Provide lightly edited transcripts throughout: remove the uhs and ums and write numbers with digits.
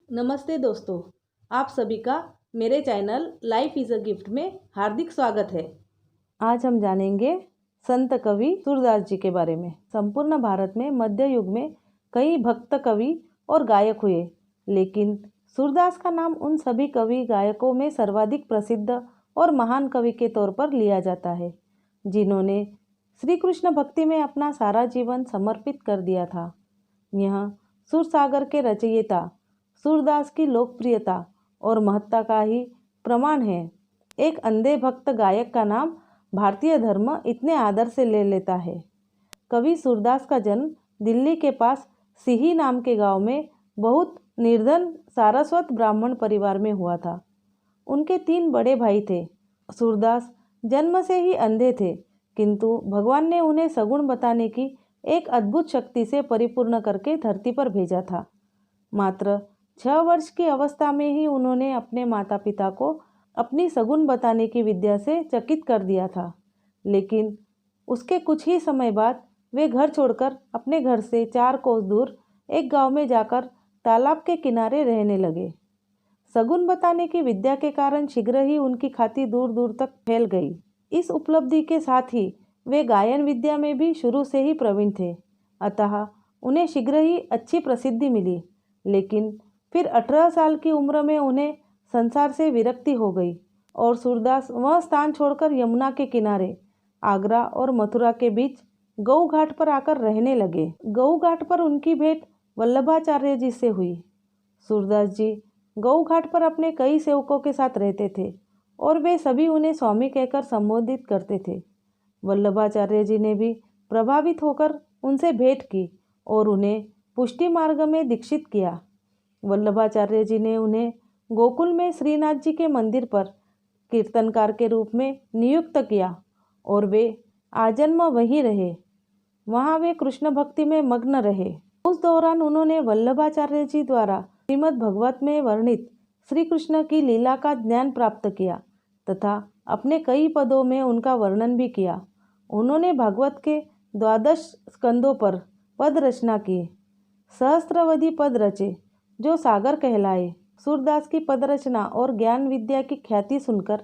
नमस्ते दोस्तों, आप सभी का मेरे channel life is a gift में हार्दिक स्वागत है। आज हम जानेंगे संत कवि सूरदास जी के बारे में। संपूर्ण भारत में मध्य युग में कई भक्त कवि और गायक हुए, लेकिन सूरदास का नाम उन सभी कवि गायकों में सर्वाधिक प्रसिद्ध और महान कवि के तौर पर लिया जाता है, जिन्होंने श्री कृष्ण भक्ति में अपना सारा जीवन समर्पित कर दिया था। यह सुरसागर के रचयिता सूरदास की लोकप्रियता और महत्ता का ही प्रमाण है। एक अंधे भक्त गायक का नाम भारतीय धर्म इतने आदर से ले लेता है। कवि सूरदास का जन्म दिल्ली के पास सिही नाम के गांव में बहुत निर्धन सारस्वत ब्राह्मण परिवार में हुआ था। उनके 3 बड़े भाई थे। सूरदास जन्म से ही अंधे थे, किंतु भगवान ने उन्हें सगुण बताने की एक अद्भुत शक्ति से परिपूर्ण करके धरती पर भेजा था। मात्र 6 वर्ष की अवस्था में ही उन्होंने अपने माता पिता को अपनी सगुन बताने की विद्या से चकित कर दिया था। लेकिन उसके कुछ ही समय बाद वे घर छोड़कर अपने घर से 4 कोस दूर एक गांव में जाकर तालाब के किनारे रहने लगे। सगुन बताने की विद्या के कारण शीघ्र ही उनकी ख्याति दूर दूर तक फैल गई। इस उपलब्धि के साथ ही वे गायन विद्या में भी शुरू से ही प्रवीण थे, अतः उन्हें शीघ्र ही अच्छी प्रसिद्धि मिली। लेकिन फिर 18 साल की उम्र में उन्हें संसार से विरक्ति हो गई और सूरदास वह स्थान छोड़कर यमुना के किनारे आगरा और मथुरा के बीच गऊ घाट पर आकर रहने लगे। गऊ घाट पर उनकी भेंट वल्लभाचार्य जी से हुई। सूरदास जी गऊ घाट पर अपने कई सेवकों के साथ रहते थे और वे सभी उन्हें स्वामी कहकर संबोधित करते थे। वल्लभाचार्य जी ने भी प्रभावित होकर उनसे भेंट की और उन्हें पुष्टि मार्ग में दीक्षित किया। वल्लभाचार्य जी ने उन्हें गोकुल में श्रीनाथ जी के मंदिर पर कीर्तनकार के रूप में नियुक्त किया और वे आजन्म वहीं रहे। वहाँ वे कृष्ण भक्ति में मग्न रहे। उस दौरान उन्होंने वल्लभाचार्य जी द्वारा श्रीमद् भागवत में वर्णित श्री कृष्ण की लीला का ज्ञान प्राप्त किया तथा अपने कई पदों में उनका वर्णन भी किया। उन्होंने भागवत के 12 स्कंदों पर पद रचना की, सहस्त्रवधि पद रचे जो सागर कहलाए। सूरदास की पद रचना और ज्ञान विद्या की ख्याति सुनकर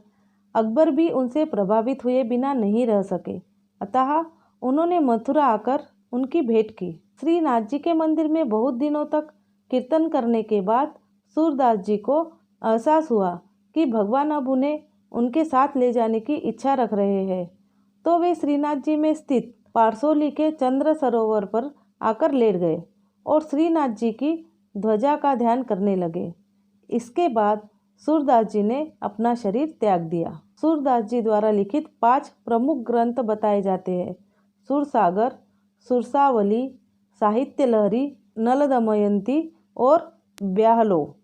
अकबर भी उनसे प्रभावित हुए बिना नहीं रह सके, अतः उन्होंने मथुरा आकर उनकी भेंट की। श्रीनाथ जी के मंदिर में बहुत दिनों तक कीर्तन करने के बाद सूरदास जी को एहसास हुआ कि भगवान अब उन्हें उनके साथ ले जाने की इच्छा रख रहे हैं, तो वे श्रीनाथ जी में स्थित पारसोली के चंद्र सरोवर पर आकर लेट गए और श्रीनाथ जी की ध्वजा का ध्यान करने लगे। इसके बाद सूरदास जी ने अपना शरीर त्याग दिया। सूरदास जी द्वारा लिखित 5 प्रमुख ग्रंथ बताए जाते हैं: सुरसागर, सुरसावली, साहित्य लहरी, नल दमयंती और ब्याहलो।